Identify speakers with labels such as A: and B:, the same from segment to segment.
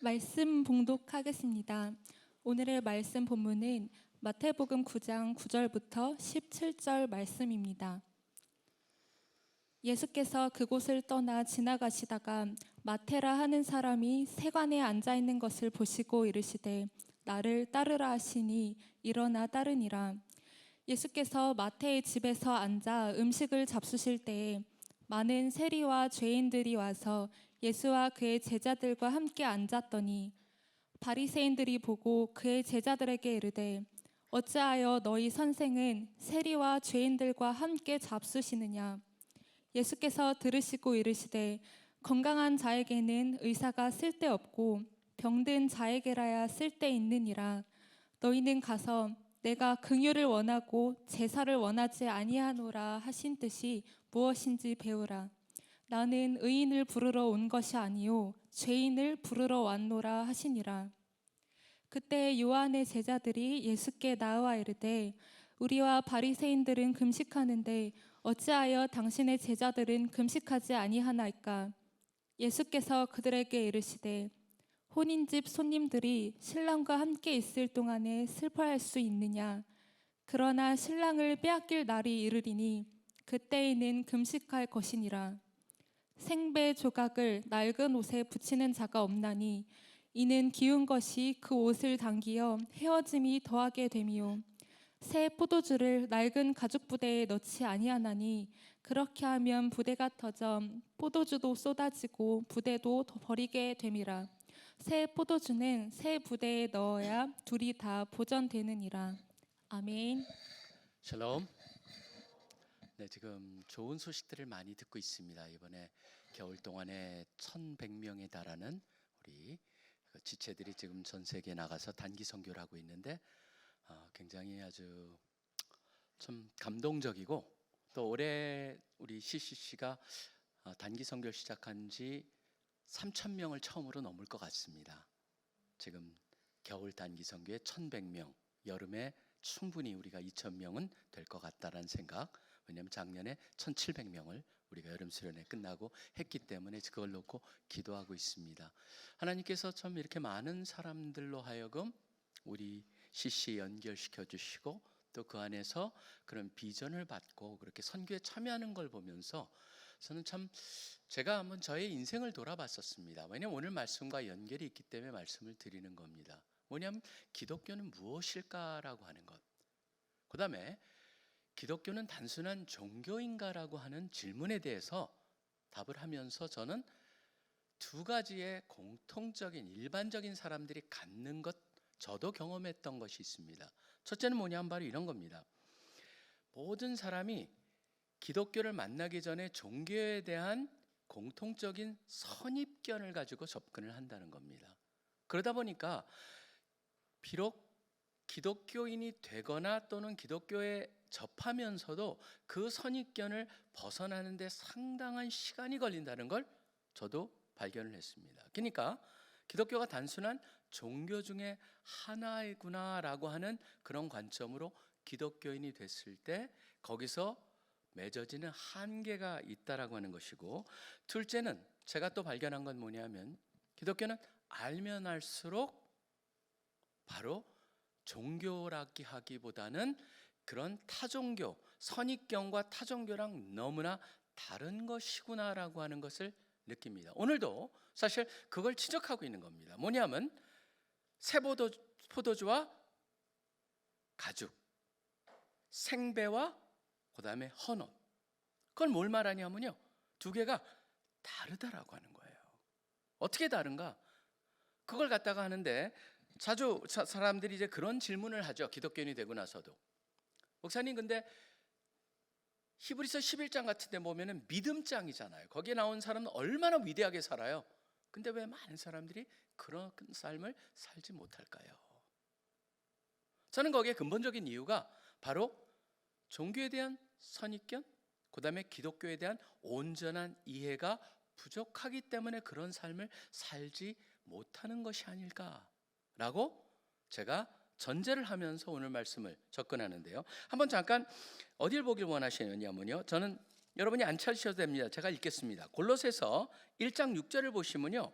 A: 말씀 봉독하겠습니다. 오늘의 말씀 본문은 마태복음 9장 9절부터 17절 말씀입니다. 예수께서 그곳을 떠나 지나가시다가 마태라 하는 사람이 세관에 앉아 있는 것을 보시고 이르시되 나를 따르라 하시니 일어나 따르니라. 예수께서 마태의 집에서 앉아 음식을 잡수실 때에 많은 세리와 죄인들이 와서 예수와 그의 제자들과 함께 앉았더니 바리새인들이 보고 그의 제자들에게 이르되 어찌하여 너희 선생은 세리와 죄인들과 함께 잡수시느냐. 예수께서 들으시고 이르시되 건강한 자에게는 의사가 쓸데없고 병든 자에게라야 쓸데있느니라. 너희는 가서 내가 긍휼을 원하고 제사를 원하지 아니하노라 하신 뜻이 무엇인지 배우라. 나는 의인을 부르러 온 것이 아니요 죄인을 부르러 왔노라 하시니라. 그때 요한의 제자들이 예수께 나와 이르되 우리와 바리새인들은 금식하는데 어찌하여 당신의 제자들은 금식하지 아니하나이까. 예수께서 그들에게 이르시되 혼인집 손님들이 신랑과 함께 있을 동안에 슬퍼할 수 있느냐. 그러나 신랑을 빼앗길 날이 이르리니 그때에는 금식할 것이니라. 생배 조각을 낡은 옷에 붙이는 자가 없나니 이는 기운 것이 그 옷을 당기어 헤어짐이 더하게 됨이요 새 포도주를 낡은 가죽 부대에 넣지 아니하나니 그렇게 하면 부대가 터져 포도주도 쏟아지고 부대도 더 버리게 됨이라. 새 포도주는 새 부대에 넣어야 둘이 다 보전되느니라. 아멘.
B: 샬롬. 네, 지금 좋은 소식들을 많이 듣고 있습니다. 이번에 겨울 동안에 1,100명에 달하는 우리 지체들이 지금 전 세계에 나가서 단기 선교를 하고 있는데 굉장히 아주 좀 감동적이고, 또 올해 우리 CCC가 단기 선교를 시작한 지 3,000명을 처음으로 넘을 것 같습니다. 지금 겨울 단기 선교에 1,100명, 여름에 충분히 우리가 2,000명은 될 것 같다라는 생각. 왜냐하면 작년에 1,700명을 우리가 여름 수련회 끝나고 했기 때문에 그걸 놓고 기도하고 있습니다. 하나님께서 참 이렇게 많은 사람들로 하여금 우리 CC에 연결시켜 주시고 또 그 안에서 그런 비전을 받고 그렇게 선교에 참여하는 걸 보면서 저는 참 제가 한번 저의 인생을 돌아봤었습니다. 왜냐하면 오늘 말씀과 연결이 있기 때문에 말씀을 드리는 겁니다. 뭐냐면 기독교는 무엇일까라고 하는 것. 그 다음에 기독교는 단순한 종교인가라고 하는 질문에 대해서 답을 하면서 저는 두 가지의 공통적인 일반적인 사람들이 갖는 것, 저도 경험했던 것이 있습니다. 첫째는 뭐냐면 바로 이런 겁니다. 모든 사람이 기독교를 만나기 전에 종교에 대한 공통적인 선입견을 가지고 접근을 한다는 겁니다. 그러다 보니까 비록 기독교인이 되거나 또는 기독교에 접하면서도 그 선입견을 벗어나는 데 상당한 시간이 걸린다는 걸 저도 발견을 했습니다. 그러니까 기독교가 단순한 종교 중에 하나이구나라고 하는 그런 관점으로 기독교인이 됐을 때 거기서 맺어지는 한계가 있다라고 하는 것이고, 둘째는 제가 또 발견한 건 뭐냐면 기독교는 알면 알수록 바로 종교라기 하기보다는 그런 타종교, 선입견과 타종교랑 너무나 다른 것이구나라고 하는 것을 느낍니다. 오늘도 사실 그걸 지적하고 있는 겁니다. 뭐냐면 새 포도주와 가죽, 생배와 그 다음에 헌옷, 그걸 뭘 말하냐면요, 두 개가 다르다라고 하는 거예요. 어떻게 다른가? 그걸 갖다가 하는데 자주 사람들이 이제 그런 질문을 하죠. 기독교인이 되고 나서도. 목사님, 근데 히브리서 11장 같은 데 보면은 믿음장이잖아요. 거기에 나온 사람은 얼마나 위대하게 살아요. 근데 왜 많은 사람들이 그런 삶을 살지 못할까요? 저는 거기에 근본적인 이유가 바로 종교에 대한 선입견, 그 다음에 기독교에 대한 온전한 이해가 부족하기 때문에 그런 삶을 살지 못하는 것이 아닐까라고 제가 전제를 하면서 오늘 말씀을 접근하는데요. 한번 잠깐 어딜 보길 원하시느냐면요, 저는 여러분이 안 찾으셔도 됩니다. 제가 읽겠습니다. 골로새서 1장 6절을 보시면요,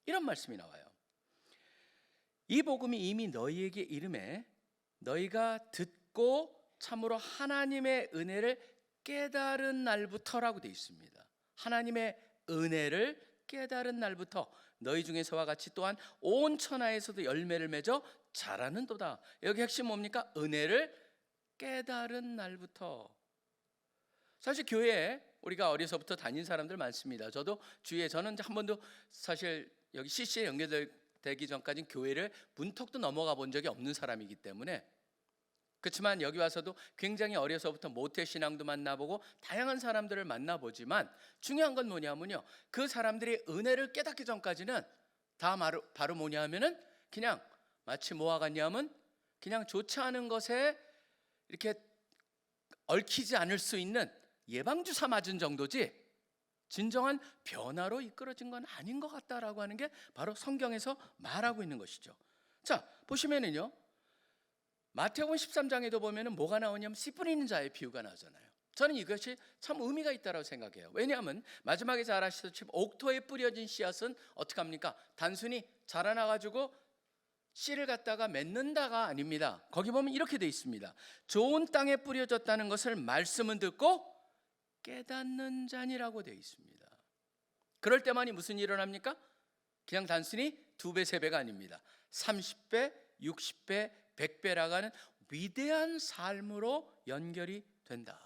B: 이런 말씀이 나와요. 이 복음이 이미 너희에게 이름에 너희가 듣고 참으로 하나님의 은혜를 깨달은 날부터라고 되어 있습니다. 하나님의 은혜를 깨달은 날부터 너희 중에서와 같이 또한 온 천하에서도 열매를 맺어 자라는도다. 여기 핵심 뭡니까? 은혜를 깨달은 날부터. 사실 교회에 우리가 어려서부터 다닌 사람들 많습니다. 저도 주위에 저는 한 번도 사실 여기 CC에 연결되기 전까지는 교회를 문턱도 넘어가 본 적이 없는 사람이기 때문에, 그렇지만 여기 와서도 굉장히 어려서부터 모태신앙도 만나보고 다양한 사람들을 만나보지만 중요한 건 뭐냐면요, 그 사람들이 은혜를 깨닫기 전까지는 다 바로 뭐냐 하면은 그냥 마치 뭐와 같냐면 그냥 좋지 않은 것에 이렇게 얽히지 않을 수 있는 예방주사 맞은 정도지 진정한 변화로 이끌어진 건 아닌 것 같다라고 하는 게 바로 성경에서 말하고 있는 것이죠. 자, 보시면은요, 마태복음 13장에도 보면은 뭐가 나오냐면 씨 뿌리는 자의 비유가 나오잖아요. 저는 이것이 참 의미가 있다고 생각해요. 왜냐하면 마지막에 잘 아시다시피 옥토에 뿌려진 씨앗은 어떻게 합니까? 단순히 자라나가지고 씨를 갖다가 맺는다가 아닙니다. 거기 보면 이렇게 돼 있습니다. 좋은 땅에 뿌려졌다는 것을 말씀은 듣고 깨닫는 자니라고 되어 있습니다. 그럴 때만이 무슨 일이 일어납니까? 그냥 단순히 2배, 3배가 아닙니다. 30배, 60배, 100배라고 하는 위대한 삶으로 연결이 된다.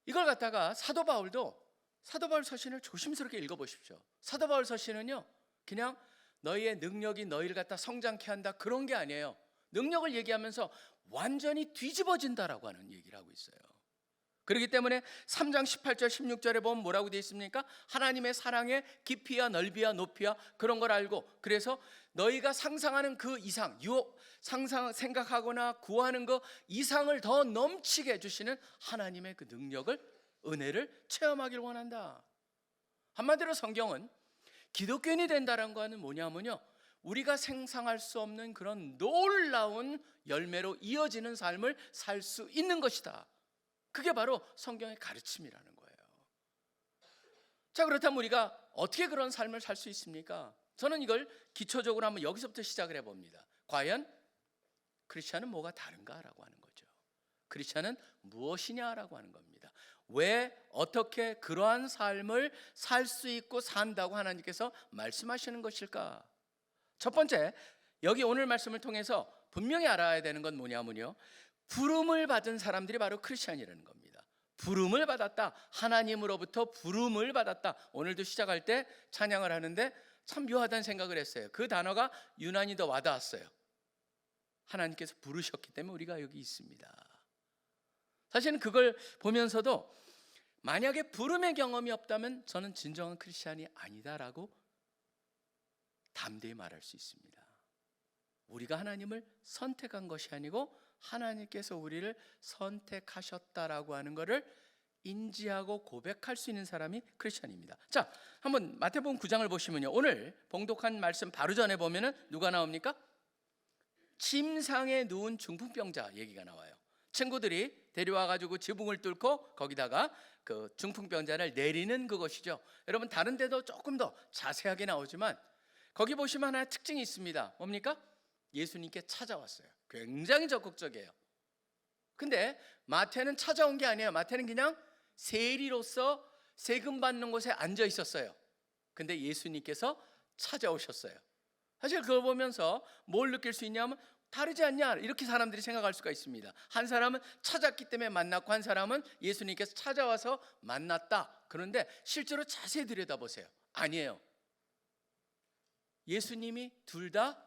B: 이걸 갖다가 사도 바울 서신을 조심스럽게 읽어보십시오. 사도 바울 서신은요, 그냥 너희의 능력이 너희를 갖다 성장케 한다 그런 게 아니에요. 능력을 얘기하면서 완전히 뒤집어진다라고 하는 얘기를 하고 있어요. 그렇기 때문에 3장 18절 16절에 보면 뭐라고 되어 있습니까? 하나님의 사랑의 깊이와 넓이와 높이와 그런 걸 알고, 그래서 너희가 상상하는 그 이상, 생각하거나 구하는 그 이상을 더 넘치게 해주시는 하나님의 그 능력을, 은혜를 체험하길 원한다. 한마디로 성경은 기독교인이 된다는 거는 뭐냐면요, 우리가 상상할 수 없는 그런 놀라운 열매로 이어지는 삶을 살 수 있는 것이다. 그게 바로 성경의 가르침이라는 거예요. 자, 그렇다면 우리가 어떻게 그런 삶을 살 수 있습니까? 저는 이걸 기초적으로 한번 여기서부터 시작을 해봅니다. 과연 크리스천은 뭐가 다른가라고 하는 거죠. 크리스천은 무엇이냐라고 하는 겁니다. 왜 어떻게 그러한 삶을 살 수 있고 산다고 하나님께서 말씀하시는 것일까? 첫 번째, 여기 오늘 말씀을 통해서 분명히 알아야 되는 건 뭐냐면요, 부름을 받은 사람들이 바로 크리스천이라는 겁니다. 부름을 받았다. 하나님으로부터 부름을 받았다. 오늘도 시작할 때 찬양을 하는데 참 묘하다는 생각을 했어요. 그 단어가 유난히 더 와닿았어요. 하나님께서 부르셨기 때문에 우리가 여기 있습니다. 사실은 그걸 보면서도 만약에 부름의 경험이 없다면 저는 진정한 크리스천이 아니다라고 담대히 말할 수 있습니다. 우리가 하나님을 선택한 것이 아니고 하나님께서 우리를 선택하셨다라고 하는 것을 인지하고 고백할 수 있는 사람이 크리스천입니다. 자, 한번 마태복음 9장을 보시면요, 오늘 봉독한 말씀 바로 전에 보면은 누가 나옵니까? 침상에 누운 중풍병자 얘기가 나와요. 친구들이 데려와가지고 지붕을 뚫고 거기다가 그 중풍병자를 내리는 그것이죠. 여러분, 다른 데도 조금 더 자세하게 나오지만 거기 보시면 하나의 특징이 있습니다. 뭡니까? 예수님께 찾아왔어요. 굉장히 적극적이에요. 근데 마태는 찾아온 게 아니에요. 마태는 그냥 세리로서 세금 받는 곳에 앉아 있었어요. 근데 예수님께서 찾아오셨어요. 사실 그걸 보면서 뭘 느낄 수 있냐면 다르지 않냐, 이렇게 사람들이 생각할 수가 있습니다. 한 사람은 찾았기 때문에 만났고 한 사람은 예수님께서 찾아와서 만났다. 그런데 실제로 자세히 들여다보세요. 아니에요. 예수님이 둘 다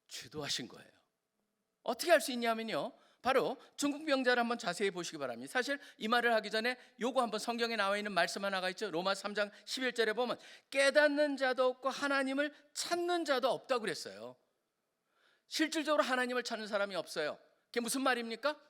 B: 주도하신 거예요. 어떻게 할 수 있냐면요, 바로 중풍병자를 한번 자세히 보시기 바랍니다. 사실 이 말을 하기 전에 요거 한번 성경에 나와 있는 말씀 하나가 있죠. 로마 3장 11절에 보면 깨닫는 자도 없고 하나님을 찾는 자도 없다고 그랬어요. 실질적으로 하나님을 찾는 사람이 없어요. 그게 무슨 말입니까?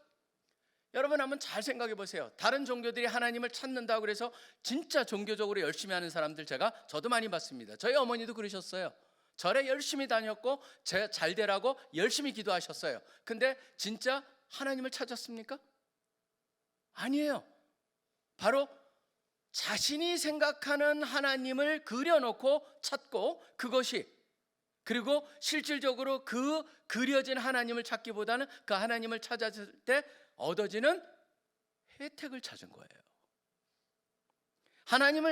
B: 여러분 한번 잘 생각해 보세요. 다른 종교들이 하나님을 찾는다고 그래서 진짜 종교적으로 열심히 하는 사람들 저도 많이 봤습니다. 저희 어머니도 그러셨어요. 절에 열심히 다녔고 잘 되라고 열심히 기도하셨어요. 근데 진짜 하나님을 찾았습니까? 아니에요. 바로 자신이 생각하는 하나님을 그려놓고 찾고 그것이 그리고 실질적으로 그 그려진 하나님을 찾기보다는 그 하나님을 찾았을 때 얻어지는 혜택을 찾은 거예요.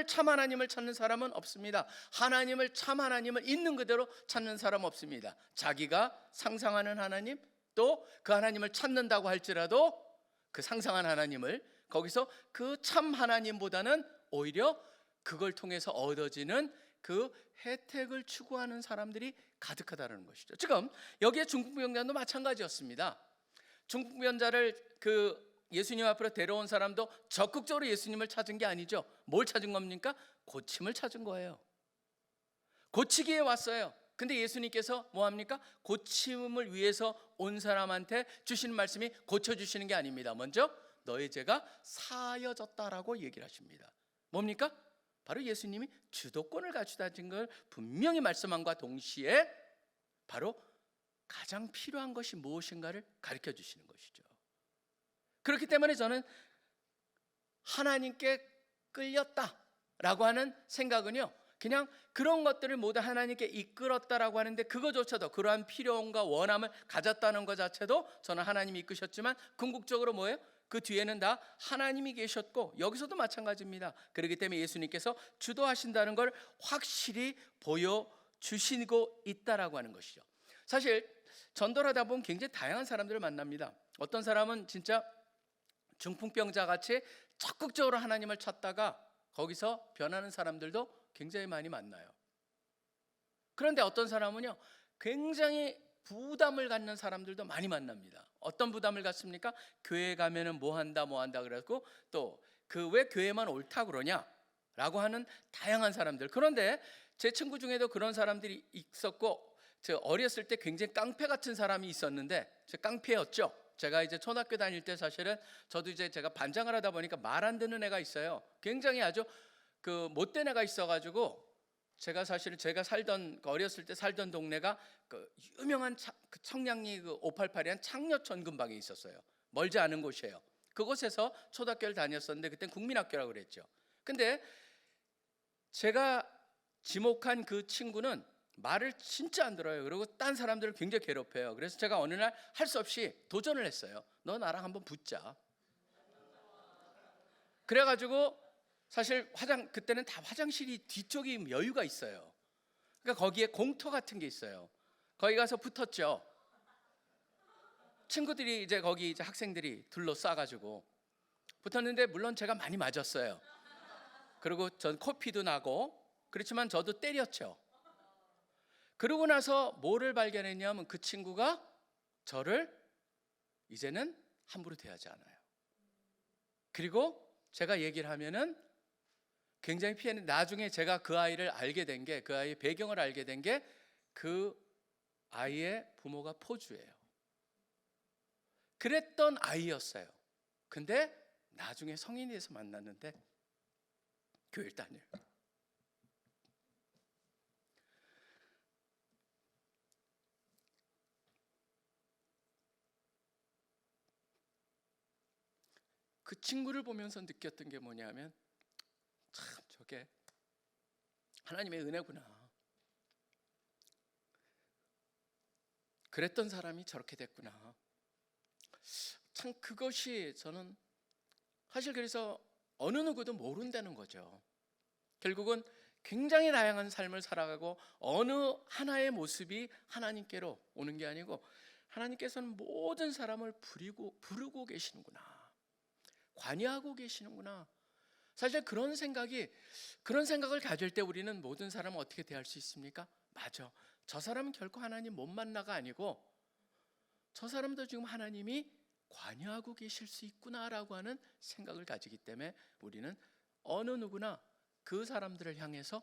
B: 참 하나님을 찾는 사람은 없습니다. 참 하나님을 있는 그대로 찾는 사람 없습니다. 자기가 상상하는 하나님, 또 그 하나님을 찾는다고 할지라도 그 상상한 하나님을 거기서 그 참 하나님보다는 오히려 그걸 통해서 얻어지는 그 혜택을 추구하는 사람들이 가득하다는 것이죠. 지금 여기에 중풍병자도 마찬가지였습니다. 중풍병자를 예수님 앞으로 데려온 사람도 적극적으로 예수님을 찾은 게 아니죠. 뭘 찾은 겁니까? 고침을 찾은 거예요. 고치기에 왔어요. 근데 예수님께서 뭐합니까? 고침을 위해서 온 사람한테 주시는 말씀이 고쳐주시는 게 아닙니다. 먼저 너의 죄가 사여졌다라고 얘기를 하십니다. 뭡니까? 바로 예수님이 주도권을 가져다진 걸 분명히 말씀함과 동시에 바로 가장 필요한 것이 무엇인가를 가르쳐 주시는 것이죠. 그렇기 때문에 저는 하나님께 끌렸다라고 하는 생각은요, 그냥 그런 것들을 모두 하나님께 이끌었다라고 하는데 그거조차도, 그러한 필요함과 원함을 가졌다는 것 자체도 저는 하나님이 이끄셨지만 궁극적으로 뭐예요? 그 뒤에는 다 하나님이 계셨고, 여기서도 마찬가지입니다. 그렇기 때문에 예수님께서 주도하신다는 걸 확실히 보여주시고 있다라고 하는 것이죠. 사실 전도를 하다 보면 굉장히 다양한 사람들을 만납니다. 어떤 사람은 진짜 중풍병자 같이 적극적으로 하나님을 찾다가 거기서 변하는 사람들도 굉장히 많이 만나요. 그런데 어떤 사람은요, 굉장히 부담을 갖는 사람들도 많이 만납니다. 어떤 부담을 갖습니까? 교회 가면은 뭐 한다 그래갖고 또 그 왜 교회만 옳다 그러냐라고 하는 다양한 사람들. 그런데 제 친구 중에도 그런 사람들이 있었고, 저 어렸을 때 굉장히 깡패 같은 사람이 있었는데, 저 깡패였죠. 제가 이제 초등학교 다닐 때 사실은 저도 이제 제가 반장을 하다 보니까 말 안 듣는 애가 있어요. 굉장히 아주 못된 애가 있어가지고, 제가 어렸을 때 살던 동네가 유명한 청량리 588이란 창녀천 근방에 있었어요. 멀지 않은 곳이에요. 그곳에서 초등학교를 다녔었는데 그땐 국민학교라고 그랬죠. 근데 제가 지목한 그 친구는 말을 진짜 안 들어요. 그리고 딴 사람들을 굉장히 괴롭혀요. 그래서 제가 어느 날 할 수 없이 도전을 했어요. 너 나랑 한번 붙자. 그래가지고 사실 그때는 다 화장실이 뒤쪽이 여유가 있어요. 그러니까 거기에 공터 같은 게 있어요. 거기 가서 붙었죠. 친구들이 이제 거기 이제 학생들이 둘러싸가지고 붙었는데, 물론 제가 많이 맞았어요. 그리고 전 코피도 나고, 그렇지만 저도 때렸죠. 그러고 나서 뭐를 발견했냐면, 그 친구가 저를 이제는 함부로 대하지 않아요. 그리고 제가 얘기를 하면은 굉장히 피했는데, 나중에 제가 그 아이를 알게 된 게, 그 아이의 배경을 알게 된 게, 그 아이의 부모가 포주예요. 그랬던 아이였어요. 근데 나중에 성인이 돼서 만났는데 교회를 다녀요. 그 친구를 보면서 느꼈던 게 뭐냐면, 참 저게 하나님의 은혜구나. 그랬던 사람이 저렇게 됐구나. 참 그것이 저는 사실, 그래서 어느 누구도 모른다는 거죠. 결국은 굉장히 다양한 삶을 살아가고 어느 하나의 모습이 하나님께로 오는 게 아니고, 하나님께서는 모든 사람을 부르고 계시는구나, 관여하고 계시는구나. 사실 그런 생각을 가질 때 우리는 모든 사람을 어떻게 대할 수 있습니까? 맞아, 저 사람은 결코 하나님 못 만나가 아니고, 저 사람도 지금 하나님이 관여하고 계실 수 있구나라고 하는 생각을 가지기 때문에 우리는 어느 누구나 그 사람들을 향해서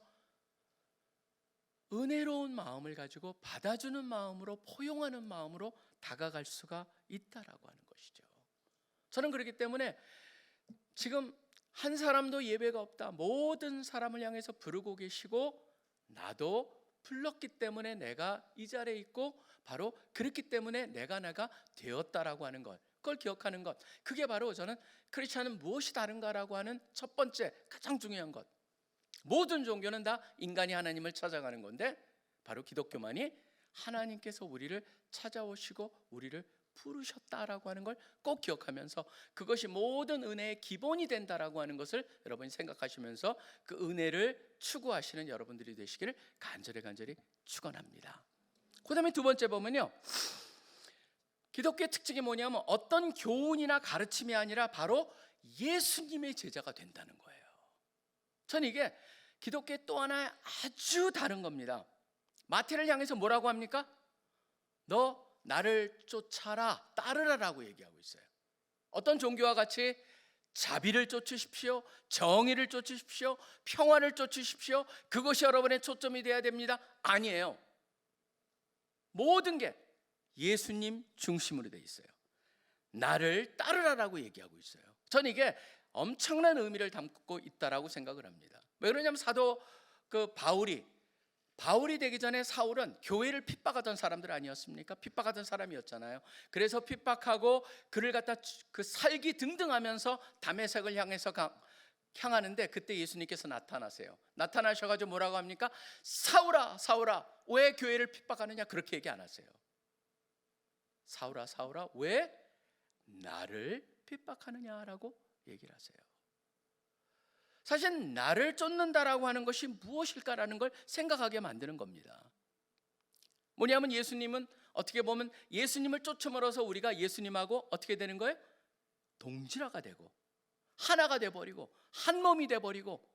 B: 은혜로운 마음을 가지고 받아주는 마음으로, 포용하는 마음으로 다가갈 수가 있다라고 하는 것이죠. 저는 그렇기 때문에 지금 한 사람도 예배가 없다, 모든 사람을 향해서 부르고 계시고, 나도 불렀기 때문에 내가 이 자리에 있고, 바로 그렇기 때문에 내가 되었다라고 하는 것, 그걸 기억하는 것, 그게 바로 저는 크리스천은 무엇이 다른가라고 하는 첫 번째 가장 중요한 것. 모든 종교는 다 인간이 하나님을 찾아가는 건데, 바로 기독교만이 하나님께서 우리를 찾아오시고 우리를 부르셨다라고 하는 걸 꼭 기억하면서 그것이 모든 은혜의 기본이 된다라고 하는 것을 여러분이 생각하시면서 그 은혜를 추구하시는 여러분들이 되시기를 간절히 축원합니다. 그 다음에 두 번째 보면요, 기독교의 특징이 뭐냐면 어떤 교훈이나 가르침이 아니라 바로 예수님의 제자가 된다는 거예요. 저는 이게 기독교의 또 하나의 아주 다른 겁니다. 마태를 향해서 뭐라고 합니까? 너 나를 쫓아라, 따르라라고 얘기하고 있어요. 어떤 종교와 같이 자비를 쫓으십시오, 정의를 쫓으십시오, 평화를 쫓으십시오, 그것이 여러분의 초점이 돼야 됩니다. 아니에요. 모든 게 예수님 중심으로 돼 있어요. 나를 따르라라고 얘기하고 있어요. 저는 이게 엄청난 의미를 담고 있다라고 생각을 합니다. 왜 그러냐면 사도 바울이 되기 전에 사울은 교회를 핍박하던 사람들 아니었습니까? 핍박하던 사람이었잖아요. 그래서 핍박하고 그를 갖다 그 살기 등등하면서 다메섹을 향하는데 그때 예수님께서 나타나세요. 나타나셔가지고 뭐라고 합니까? 사울아, 사울아, 왜 교회를 핍박하느냐? 그렇게 얘기 안 하세요. 사울아, 사울아, 왜 나를 핍박하느냐라고 얘기를 하세요. 사실 나를 쫓는다라고 하는 것이 무엇일까라는 걸 생각하게 만드는 겁니다. 뭐냐면 예수님은 어떻게 보면 예수님을 쫓음으로써 우리가 예수님하고 어떻게 되는 거예요? 동질화가 되고 하나가 돼버리고 한 몸이 돼버리고,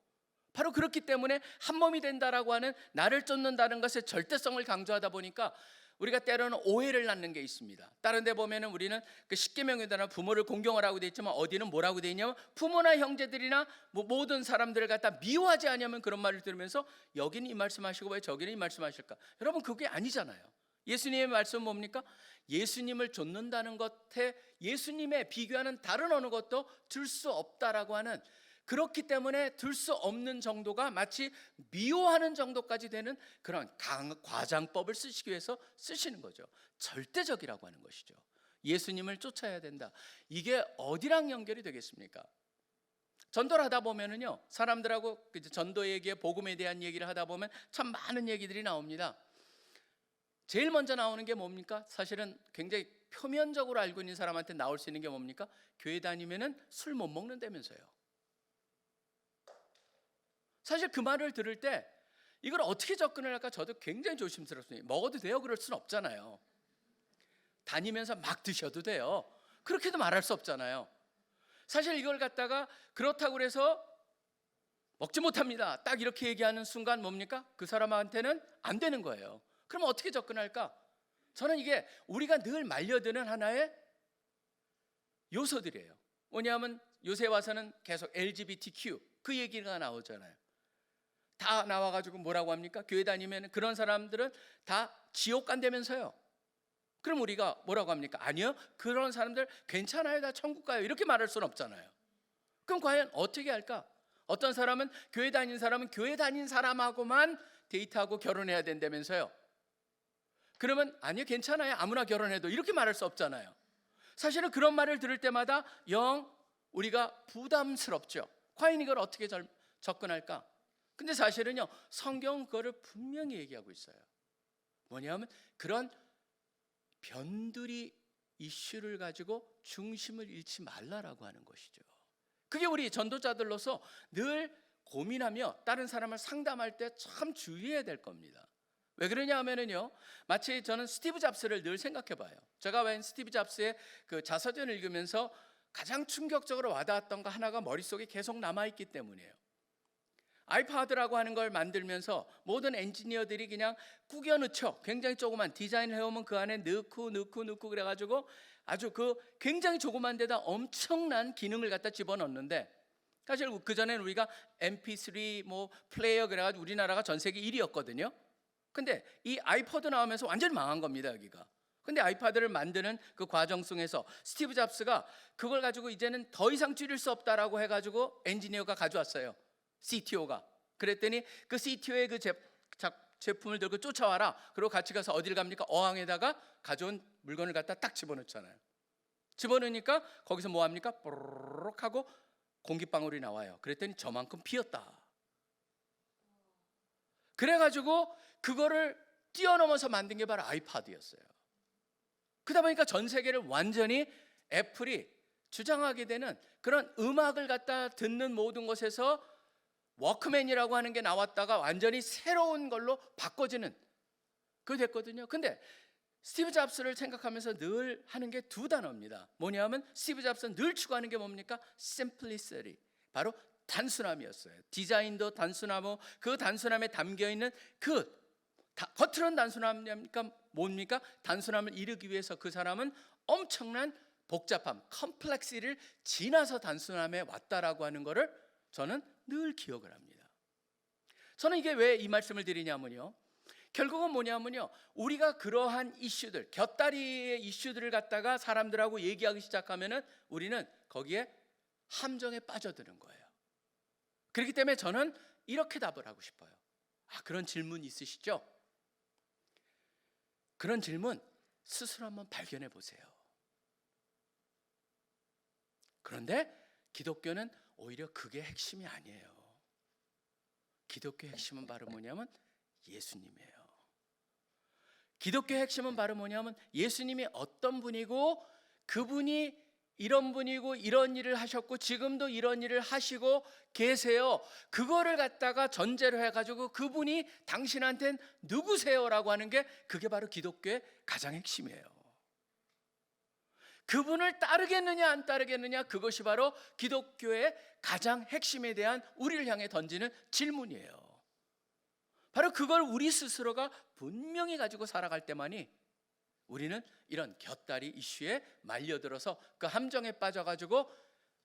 B: 바로 그렇기 때문에 한 몸이 된다라고 하는 나를 쫓는다는 것의 절대성을 강조하다 보니까 우리가 때로는 오해를 낳는 게 있습니다. 다른 데 보면은 우리는 그 십계명에다가 부모를 공경하라고 돼 있지만 어디는 뭐라고 돼 있냐면 부모나 형제들이나 모든 사람들을 갖다 미워하지 않으면, 그런 말을 들으면서 여기는 이 말씀하시고 왜 저기는 이 말씀하실까? 여러분, 그게 아니잖아요. 예수님의 말씀은 뭡니까? 예수님을 좇는다는 것에 예수님의 비교하는 다른 어느 것도 들 수 없다라고 하는, 그렇기 때문에 들 수 없는 정도가 마치 미워하는 정도까지 되는 그런 과장법을 쓰시기 위해서 쓰시는 거죠. 절대적이라고 하는 것이죠. 예수님을 쫓아야 된다. 이게 어디랑 연결이 되겠습니까? 전도를 하다 보면은요, 사람들하고 전도 얘기에 복음에 대한 얘기를 하다 보면 참 많은 얘기들이 나옵니다. 제일 먼저 나오는 게 뭡니까? 사실은 굉장히 표면적으로 알고 있는 사람한테 나올 수 있는 게 뭡니까? 교회 다니면은 술 못 먹는다면서요. 사실 그 말을 들을 때 이걸 어떻게 접근을 할까 저도 굉장히 조심스럽습니다. 먹어도 돼요? 그럴 수는 없잖아요. 다니면서 막 드셔도 돼요. 그렇게도 말할 수 없잖아요. 사실 이걸 갖다가 그렇다고 해서 먹지 못합니다, 딱 이렇게 얘기하는 순간 뭡니까? 그 사람한테는 안 되는 거예요. 그럼 어떻게 접근할까? 저는 이게 우리가 늘 말려드는 하나의 요소들이에요. 뭐냐면 요새 와서는 계속 LGBTQ 그 얘기가 나오잖아요. 다 나와가지고 뭐라고 합니까? 교회 다니면 그런 사람들은 다 지옥 간다면서요. 그럼 우리가 뭐라고 합니까? 아니요, 그런 사람들 괜찮아요, 다 천국 가요, 이렇게 말할 수는 없잖아요. 그럼 과연 어떻게 할까? 어떤 사람은 교회 다닌 사람은 교회 다닌 사람하고만 데이트하고 결혼해야 된다면서요. 그러면 아니요, 괜찮아요, 아무나 결혼해도, 이렇게 말할 수 없잖아요. 사실은 그런 말을 들을 때마다 영 우리가 부담스럽죠. 과연 이걸 어떻게 접근할까? 근데 사실은요, 성경은 그거를 분명히 얘기하고 있어요. 뭐냐면 그런 변두리 이슈를 가지고 중심을 잃지 말라라고 하는 것이죠. 그게 우리 전도자들로서 늘 고민하며 다른 사람을 상담할 때 참 주의해야 될 겁니다. 왜 그러냐 하면은요, 마치 저는 스티브 잡스를 늘 생각해 봐요. 제가 웬 스티브 잡스의 그 자서전을 읽으면서 가장 충격적으로 와닿았던 거 하나가 머릿속에 계속 남아있기 때문이에요. 아이파드라고 하는 걸 만들면서 모든 엔지니어들이 그냥 구겨 넣죠. 굉장히 조그만 디자인을 해오면 그 안에 넣고 그래가지고 아주 그 굉장히 조그만 데다 엄청난 기능을 갖다 집어넣는데, 사실 그전에는 우리가 MP3 뭐 플레이어 그래가지고 우리나라가 전 세계 1위였거든요. 근데 이 아이포드 나오면서 완전히 망한 겁니다, 여기가. 근데 아이파드를 만드는 그 과정 속에서 스티브 잡스가 그걸 가지고 이제는 더 이상 줄일 수 없다라고 해가지고 엔지니어가 가져왔어요. CTO가. 그랬더니 그 CTO의 그 제품을 들고 쫓아와라. 그리고 같이 가서 어딜 갑니까? 어항에다가 가져온 물건을 갖다 딱 집어넣잖아요. 집어넣으니까 거기서 뭐 합니까? 뽀로록 하고 공기방울이 나와요. 그랬더니 저만큼 비었다. 그래가지고 그거를 뛰어넘어서 만든 게 바로 아이팟이었어요. 그러다 보니까 전 세계를 완전히 애플이 주장하게 되는 그런 음악을 갖다 듣는 모든 곳에서 워크맨이라고 하는 게 나왔다가 완전히 새로운 걸로 바꿔지는 그게 됐거든요. 근데 스티브 잡스를 생각하면서 늘 하는 게 두 단어입니다. 뭐냐면 스티브 잡스는 늘 추구하는 게 뭡니까? simplicity. 바로 단순함이었어요. 디자인도 단순하고 그 단순함에 담겨있는 겉으로는 단순함이니까 뭡니까? 단순함을 이루기 위해서 그 사람은 엄청난 복잡함, 컴플렉시티를 지나서 단순함에 왔다라고 하는 것을 저는 늘 기억을 합니다. 저는 이게 왜 이 말씀을 드리냐면요, 결국은 뭐냐면요, 우리가 그러한 이슈들, 곁다리의 이슈들을 갖다가 사람들하고 얘기하기 시작하면은 우리는 거기에 함정에 빠져드는 거예요. 그렇기 때문에 저는 이렇게 답을 하고 싶어요. 그런 질문 있으시죠? 그런 질문 스스로 한번 발견해 보세요. 그런데 기독교는 오히려 그게 핵심이 아니에요. 기독교의 핵심은 바로 뭐냐면 예수님이에요. 기독교의 핵심은 바로 뭐냐면 예수님이 어떤 분이고 그분이 이런 분이고 이런 일을 하셨고 지금도 이런 일을 하시고 계세요. 그거를 갖다가 전제로 해가지고 그분이 당신한테는 누구세요라고 하는 게 그게 바로 기독교의 가장 핵심이에요. 그분을 따르겠느냐 안 따르겠느냐, 그것이 바로 기독교의 가장 핵심에 대한 우리를 향해 던지는 질문이에요. 바로 그걸 우리 스스로가 분명히 가지고 살아갈 때만이 우리는 이런 곁다리 이슈에 말려들어서 그 함정에 빠져가지고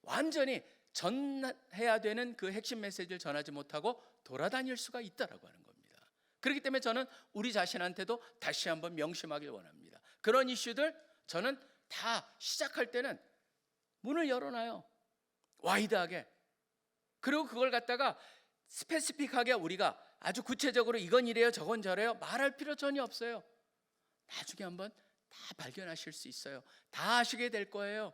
B: 완전히 전해야 되는 그 핵심 메시지를 전하지 못하고 돌아다닐 수가 있다라고 하는 겁니다. 그렇기 때문에 저는 우리 자신한테도 다시 한번 명심하길 원합니다. 그런 이슈들 저는 다 시작할 때는 문을 열어놔요. 와이드하게. 그리고 그걸 갖다가 스페시픽하게 우리가 아주 구체적으로 이건 이래요 저건 저래요 말할 필요 전혀 없어요. 나중에 한번 다 발견하실 수 있어요. 다 아시게 될 거예요.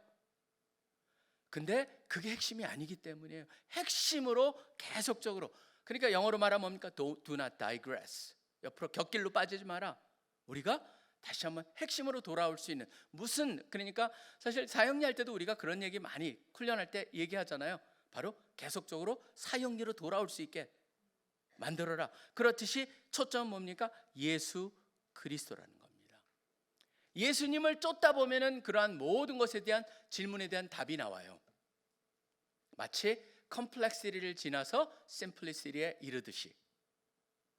B: 근데 그게 핵심이 아니기 때문이에요. 핵심으로 계속적으로, 그러니까 영어로 말하면 뭡니까? Do not digress. 옆으로 곁길로 빠지지 마라. 우리가 다시 한번 핵심으로 돌아올 수 있는 그러니까 사실 사형리 할 때도 우리가 그런 얘기 많이 훈련할 때 얘기하잖아요. 바로 계속적으로 사형리로 돌아올 수 있게 만들어라. 그렇듯이 초점은 뭡니까? 예수 그리스도라는 겁니다. 예수님을 쫓다 보면은 그러한 모든 것에 대한 질문에 대한 답이 나와요. 마치 컴플렉시티를 지나서 심플리시티에 이르듯이.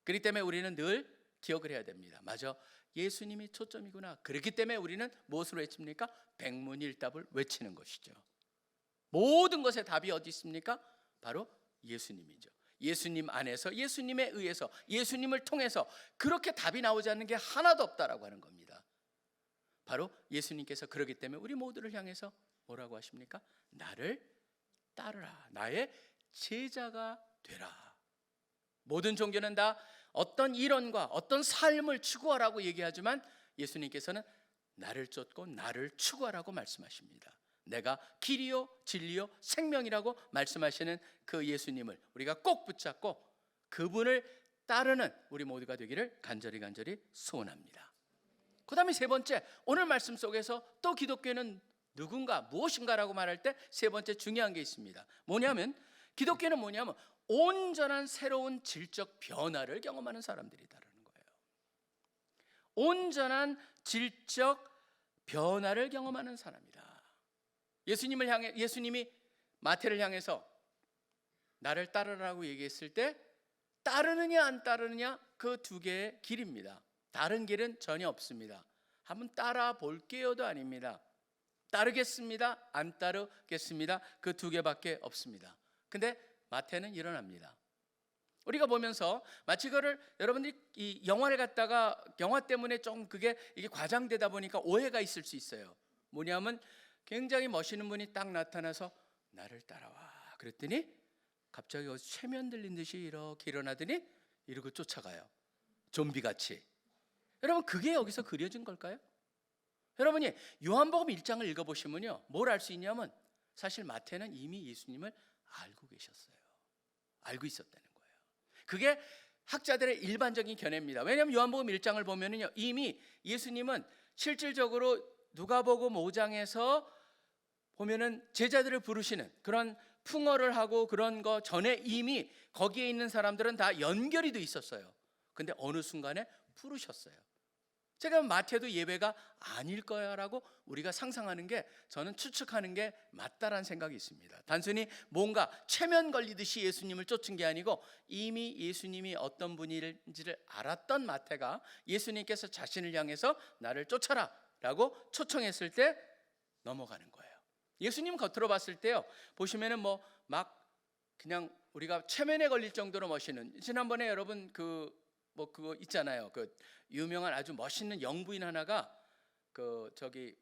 B: 그렇기 때문에 우리는 늘 기억을 해야 됩니다. 맞아, 예수님이 초점이구나. 그렇기 때문에 우리는 무엇으로 외칩니까? 백문일답을 외치는 것이죠. 모든 것의 답이 어디 있습니까? 바로 예수님이죠. 예수님 안에서, 예수님에 의해서, 예수님을 통해서 그렇게 답이 나오지 않는 게 하나도 없다라고 하는 겁니다. 바로 예수님께서 그러기 때문에 우리 모두를 향해서 뭐라고 하십니까? 나를 따르라. 나의 제자가 되라. 모든 종교는 다 어떤 이론과 어떤 삶을 추구하라고 얘기하지만 예수님께서는 나를 쫓고 나를 추구하라고 말씀하십니다. 내가 길이요 진리요 생명이라고 말씀하시는 그 예수님을 우리가 꼭 붙잡고 그분을 따르는 우리 모두가 되기를 간절히 소원합니다. 그 다음에 세 번째, 오늘 말씀 속에서 또 기독교는 누군가 무엇인가라고 말할 때 세 번째 중요한 게 있습니다. 뭐냐면 기독교는 뭐냐면 온전한 새로운 질적 변화를 경험하는 사람들이다라는 거예요. 온전한 질적 변화를 경험하는 사람이다. 예수님이 마태를 향해서 나를 따르라고 얘기했을 때 따르느냐 안 따르느냐 그 두 개의 길입니다. 다른 길은 전혀 없습니다. 한번 따라 볼게요도 아닙니다. 따르겠습니다, 안 따르겠습니다, 그 두 개밖에 없습니다. 근데 마태는 일어납니다. 우리가 보면서 마치 그거를 여러분들이 이 영화를 갖다가 영화 때문에 좀 이게 과장되다 보니까 오해가 있을 수 있어요. 뭐냐면 굉장히 멋있는 분이 딱 나타나서 나를 따라와 그랬더니 갑자기 최면 들린 듯이 이렇게 일어나더니 이러고 쫓아가요. 좀비같이. 여러분 그게 여기서 그려진 걸까요? 여러분이 요한복음 1장을 읽어보시면요 뭘 알 수 있냐면 사실 마태는 이미 예수님을 알고 계셨어요. 알고 있었다는 거예요. 그게 학자들의 일반적인 견해입니다. 왜냐하면 요한복음 1장을 보면은요, 이미 예수님은 실질적으로 누가복음 5장에서 보면은 제자들을 부르시는 그런 풍어를 하고 그런 거 전에 이미 거기에 있는 사람들은 다 연결이 돼 있었어요. 근데 어느 순간에 부르셨어요. 제가 마태도 예배가 아닐 거야라고 우리가 상상하는 게, 저는 추측하는 게 맞다라는 생각이 있습니다. 단순히 뭔가 체면 걸리듯이 예수님을 쫓은 게 아니고 이미 예수님이 어떤 분인지를 알았던 마태가 예수님께서 자신을 향해서 나를 쫓아라 라고 초청했을 때 넘어가는 거예요. 예수님 겉으로 봤을 때요, 보시면은 뭐 막 그냥 우리가 체면에 걸릴 정도로 멋있는, 지난번에 여러분 그거 있잖아요. 그 유명한 아주 멋있는 영부인 하나가 저기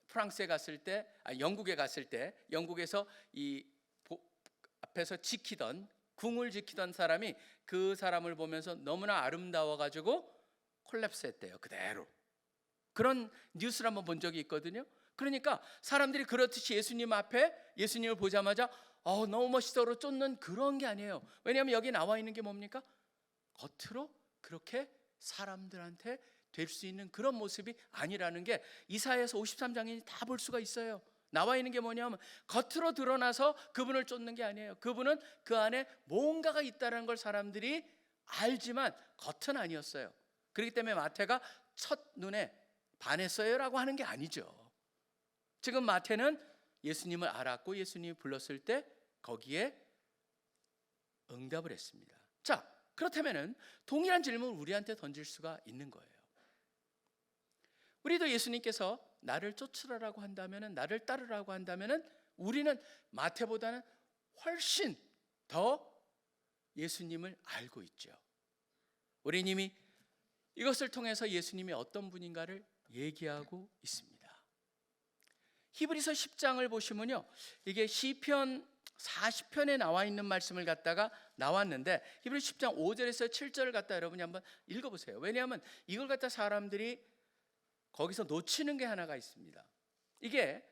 B: 프랑스에 갔을 때, 영국에 갔을 때, 영국에서 앞에서 궁을 지키던 사람이 그 사람을 보면서 너무나 아름다워 가지고 콜랩스했대요. 그대로. 그런 뉴스를 한번 본 적이 있거든요. 그러니까 사람들이 그렇듯이 예수님 앞에 예수님을 보자마자 너무 멋있어로 쫓는 그런 게 아니에요. 왜냐하면 여기 나와 있는 게 뭡니까? 겉으로 그렇게 사람들한테 될 수 있는 그런 모습이 아니라는 게 이사야서 53장에 다 볼 수가 있어요. 나와 있는 게 뭐냐면 겉으로 드러나서 그분을 쫓는 게 아니에요. 그분은 그 안에 뭔가가 있다는 걸 사람들이 알지만 겉은 아니었어요. 그렇기 때문에 마태가 첫눈에 반했어요라고 하는 게 아니죠. 지금 마태는 예수님을 알았고 예수님이 불렀을 때 거기에 응답을 했습니다. 자, 그렇다면은 동일한 질문을 우리한테 던질 수가 있는 거예요. 우리도 예수님께서 나를 쫓으라고 한다면은, 나를 따르라고 한다면은 우리는 마태보다는 훨씬 더 예수님을 알고 있죠. 우리는 이미 이것을 통해서 예수님이 어떤 분인가를 얘기하고 있습니다. 히브리서 10장을 보시면요, 이게 시편 40편에 나와 있는 말씀을 갖다가 나왔는데 히브리서 10장 5절에서 7절을 갖다 여러분이 한번 읽어보세요. 왜냐하면 이걸 갖다 사람들이 거기서 놓치는 게 하나가 있습니다. 이게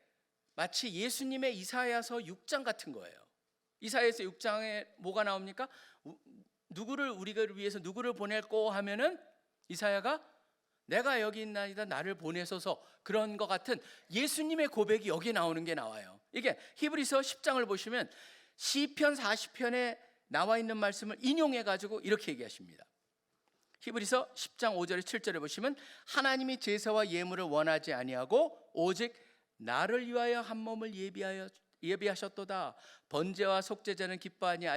B: 마치 예수님의 이사야서 6장 같은 거예요. 이사야서 6장에 뭐가 나옵니까? 누구를 우리가 위해서 누구를 보낼고 하면은 이사야가 내가 여기 있나이다 나를 보내소서, 그런 것 같은 예수님의 고백이 여기 나오는 게 나와요. 이게 히브리서 10장을 보시면 시편 40편에 나와 있는 말씀을 인용해 가지고 이렇게 얘기하십니다. 히브리서 10장 5절에 7절에 보시면 하나님이 제사와 예물을 원하지 아니하고 오직 나를 위하여 한 몸을 예비하셨도다. 번제와 속죄제는 기뻐하지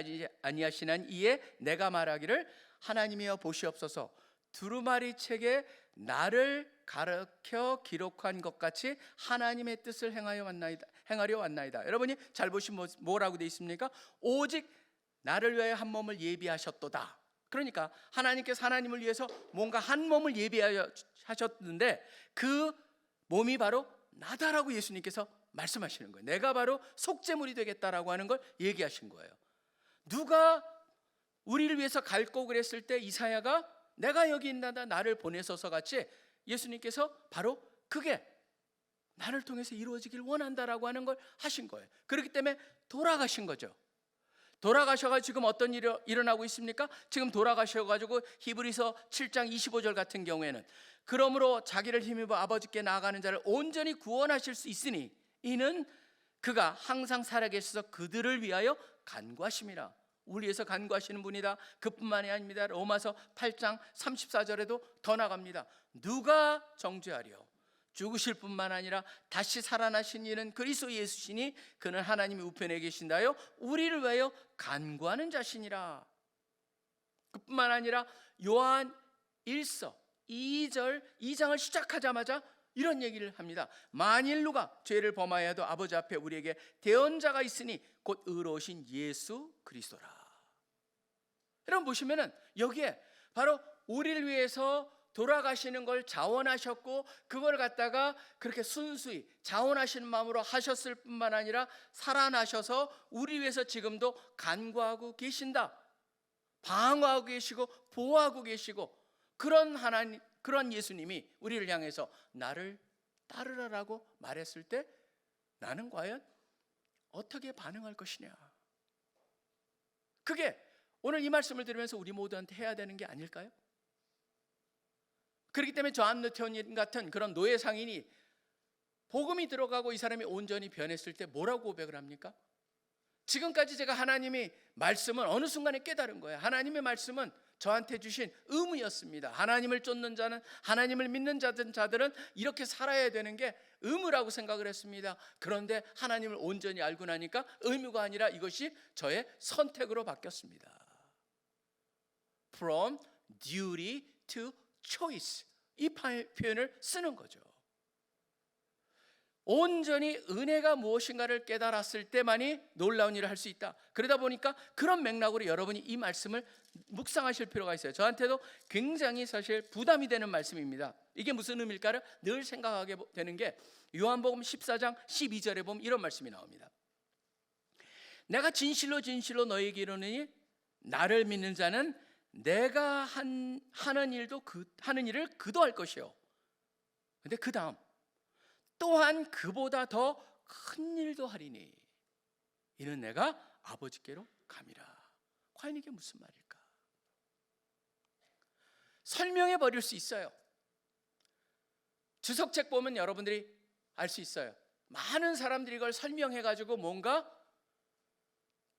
B: 아니하시는 이에 내가 말하기를 하나님이여 보시옵소서, 두루마리 책에 나를 가르쳐 기록한 것 같이 하나님의 뜻을 행하려 왔나이다. 여러분이 잘 보시면 뭐라고 되어 있습니까? 오직 나를 위하여 한 몸을 예비하셨도다. 그러니까 하나님께서 하나님을 위해서 뭔가 한 몸을 예비하셨는데 그 몸이 바로 나다라고 예수님께서 말씀하시는 거예요. 내가 바로 속죄물이 되겠다라고 하는 걸 얘기하신 거예요. 누가 우리를 위해서 갈 거 그랬을 때 이사야가 내가 여기 있나다 나를 보내소서 같이 예수님께서 바로 그게 나를 통해서 이루어지길 원한다라고 하는 걸 하신 거예요. 그렇기 때문에 돌아가신 거죠. 돌아가셔가지고 지금 어떤 일이 일어나고 있습니까? 지금 돌아가셔가지고 히브리서 7장 25절 같은 경우에는 그러므로 자기를 힘입어 아버지께 나아가는 자를 온전히 구원하실 수 있으니 이는 그가 항상 살아계셔서 그들을 위하여 간구하심이라. 우리 위해서 간구하시는 분이다. 그뿐만이 아닙니다. 로마서 8장 34절에도 더 나갑니다. 누가 정죄하려? 죽으실 뿐만 아니라 다시 살아나신 이는 그리스도 예수시니 그는 하나님의 우편에 계신다요 우리를 위하여 간구하는 자시니라. 그뿐만 아니라 요한 1서 2장을 시작하자마자 이런 얘기를 합니다. 만일 누가 죄를 범하여도 아버지 앞에 우리에게 대언자가 있으니 곧 의로우신 예수 그리스도라. 여러분 보시면은 여기에 바로 우리를 위해서 돌아가시는 걸 자원하셨고 그걸 갖다가 그렇게 순수히 자원하시는 마음으로 하셨을 뿐만 아니라 살아나셔서 우리 위해서 지금도 간구하고 계신다, 방어하고 계시고 보호하고 계시고, 그런 하나님, 그런 예수님이 우리를 향해서 나를 따르라라고 말했을 때 나는 과연 어떻게 반응할 것이냐? 그게 오늘 이 말씀을 들으면서 우리 모두한테 해야 되는 게 아닐까요? 그렇기 때문에 존 누턴 같은 그런 노예 상인이 복음이 들어가고 이 사람이 온전히 변했을 때 뭐라고 고백을 합니까? 지금까지 제가 하나님의 말씀은 어느 순간에 깨달은 거예요. 하나님의 말씀은 저한테 주신 의무였습니다. 하나님을 쫓는 자는, 하나님을 믿는 자들은 이렇게 살아야 되는 게 의무라고 생각을 했습니다. 그런데 하나님을 온전히 알고 나니까 의무가 아니라 이것이 저의 선택으로 바뀌었습니다. From duty to choice, 이 표현을 쓰는 거죠. 온전히 은혜가 무엇인가를 깨달았을 때만이 놀라운 일을 할 수 있다. 그러다 보니까 그런 맥락으로 여러분이 이 말씀을 묵상하실 필요가 있어요. 저한테도 굉장히 사실 부담이 되는 말씀입니다. 이게 무슨 의미일까를 늘 생각하게 되는 게 요한복음 14장 12절에 보면 이런 말씀이 나옵니다. 내가 진실로 진실로 너희에게 이르노니 나를 믿는 자는 내가 하는 일을 그도 할 것이요. 근데 그 다음 또한 그보다 더 큰 일도 하리니 이는 내가 아버지께로 감이라. 과연 이게 무슨 말일까? 설명해 버릴 수 있어요. 주석책 보면 여러분들이 알 수 있어요. 많은 사람들이 이걸 설명해 가지고 뭔가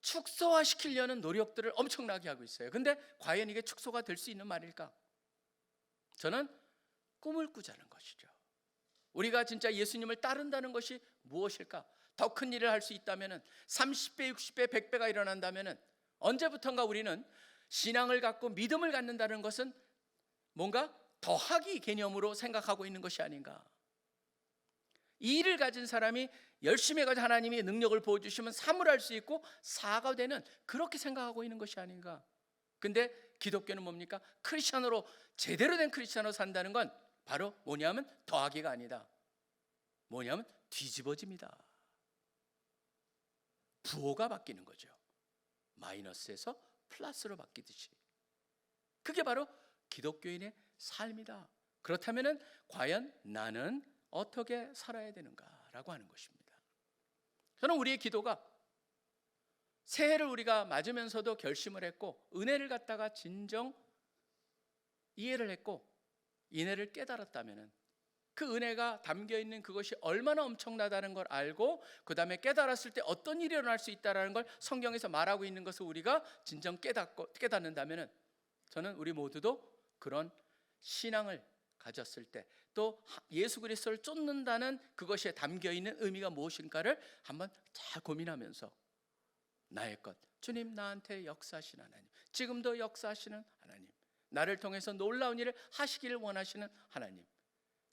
B: 축소화시키려는 노력들을 엄청나게 하고 있어요. 근데 과연 이게 축소가 될 수 있는 말일까? 저는 꿈을 꾸자는 것이죠. 우리가 진짜 예수님을 따른다는 것이 무엇일까? 더 큰 일을 할 수 있다면 30배, 60배, 100배가 일어난다면 언제부턴가 우리는 신앙을 갖고 믿음을 갖는다는 것은 뭔가 더하기 개념으로 생각하고 있는 것이 아닌가. 이 일을 가진 사람이 열심히 해가지고 하나님이 능력을 보여주시면 사물할 수 있고 사가 되는, 그렇게 생각하고 있는 것이 아닌가. 근데 기독교는 뭡니까? 크리스찬으로, 제대로 된 크리스찬으로 산다는 건 바로 뭐냐면 더하기가 아니다. 뭐냐면 뒤집어집니다. 부호가 바뀌는 거죠. 마이너스에서 플러스로 바뀌듯이. 그게 바로 기독교인의 삶이다. 그렇다면 과연 나는 어떻게 살아야 되는가라고 하는 것입니다. 저는 우리의 기도가 새해를 우리가 맞으면서도 결심을 했고 은혜를 갖다가 진정 이해를 했고 은혜를 깨달았다면 그 은혜가 담겨있는 그것이 얼마나 엄청나다는 걸 알고 그 다음에 깨달았을 때 어떤 일이 일어날 수 있다는 걸 성경에서 말하고 있는 것을 우리가 진정 깨닫는다면 저는 우리 모두도 그런 신앙을 가졌을 때 또 예수 그리스도를 쫓는다는 그것에 담겨있는 의미가 무엇인가를 한번 잘 고민하면서 나의 것, 주님 나한테 역사하시는 하나님, 지금도 역사하시는 하나님, 나를 통해서 놀라운 일을 하시기를 원하시는 하나님.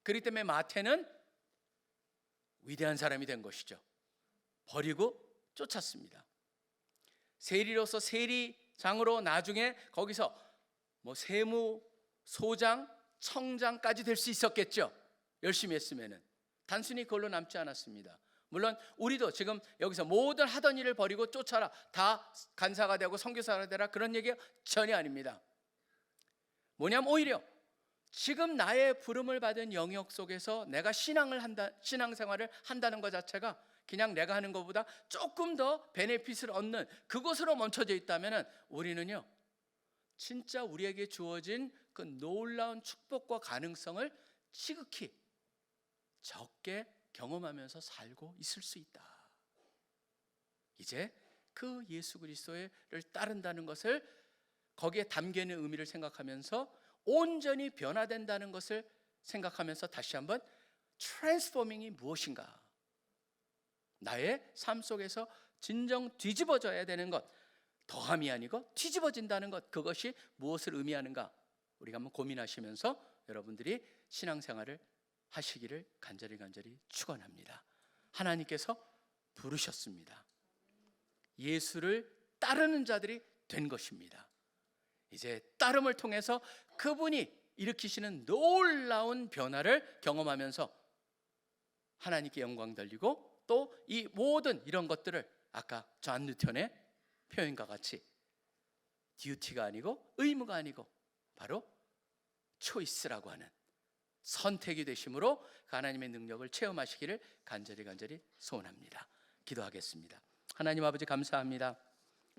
B: 그렇기 때문에 마태는 위대한 사람이 된 것이죠. 버리고 쫓았습니다. 세리로서 세리장으로 나중에 거기서 뭐 세무, 소장, 청장까지 될 수 있었겠죠. 열심히 했으면은. 단순히 그걸로 남지 않았습니다. 물론 우리도 지금 여기서 모든 하던 일을 버리고 쫓아라, 다 간사가 되고 선교사가 되라, 그런 얘기가 전혀 아닙니다. 뭐냐면 오히려 지금 나의 부름을 받은 영역 속에서 내가 신앙생활을 한다는 것 자체가 그냥 내가 하는 것보다 조금 더 베네핏을 얻는 그것으로 멈춰져 있다면 우리는요 진짜 우리에게 주어진 그 놀라운 축복과 가능성을 지극히 적게 경험하면서 살고 있을 수 있다. 이제 그 예수 그리스도를 따른다는 것을, 거기에 담겨있는 의미를 생각하면서 온전히 변화된다는 것을 생각하면서 다시 한번 트랜스포밍이 무엇인가, 나의 삶 속에서 진정 뒤집어져야 되는 것, 더함이 아니고 뒤집어진다는 것, 그것이 무엇을 의미하는가 우리가 한번 고민하시면서 여러분들이 신앙생활을 하시기를 간절히 축원합니다. 하나님께서 부르셨습니다. 예수를 따르는 자들이 된 것입니다. 이제 따름을 통해서 그분이 일으키시는 놀라운 변화를 경험하면서 하나님께 영광 돌리고 또 이 모든 이런 것들을 아까 존 뉴턴의 표현과 같이 듀티가 아니고 의무가 아니고 바로 초이스라고 하는 선택이 되심으로 하나님의 능력을 체험하시기를 간절히 소원합니다. 기도하겠습니다. 하나님 아버지 감사합니다.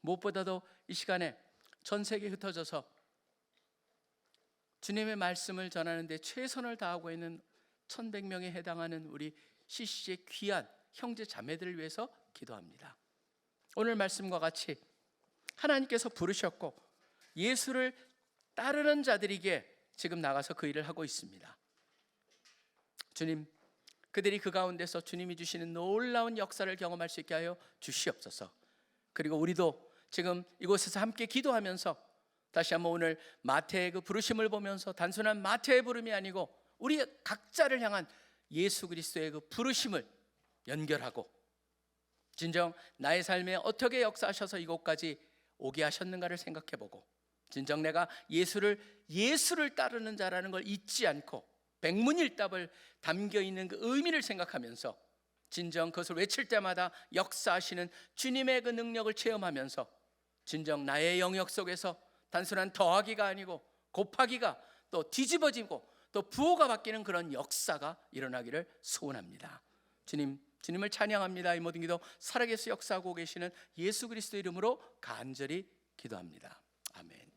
B: 무엇보다도 이 시간에 전 세계에 흩어져서 주님의 말씀을 전하는 데 최선을 다하고 있는 1100명에 해당하는 우리 CCC의 귀한 형제 자매들을 위해서 기도합니다. 오늘 말씀과 같이 하나님께서 부르셨고 예수를 따르는 자들에게 지금 나가서 그 일을 하고 있습니다. 주님, 그들이 그 가운데서 주님이 주시는 놀라운 역사를 경험할 수 있게 하여 주시옵소서. 그리고 우리도 지금 이곳에서 함께 기도하면서 다시 한번 오늘 마태의 그 부르심을 보면서 단순한 마태의 부름이 아니고 우리 각자를 향한 예수 그리스도의 그 부르심을 연결하고 진정 나의 삶에 어떻게 역사하셔서 이곳까지 오게 하셨는가를 생각해보고 진정 내가 예수를 따르는 자라는 걸 잊지 않고 백문일답을 담겨있는 그 의미를 생각하면서 진정 그것을 외칠 때마다 역사하시는 주님의 그 능력을 체험하면서 진정 나의 영역 속에서 단순한 더하기가 아니고 곱하기가 또 뒤집어지고 또 부호가 바뀌는 그런 역사가 일어나기를 소원합니다. 주님을 찬양합니다. 이 모든 기도 살아계서 역사하고 계시는 예수 그리스도 이름으로 간절히 기도합니다. 아멘.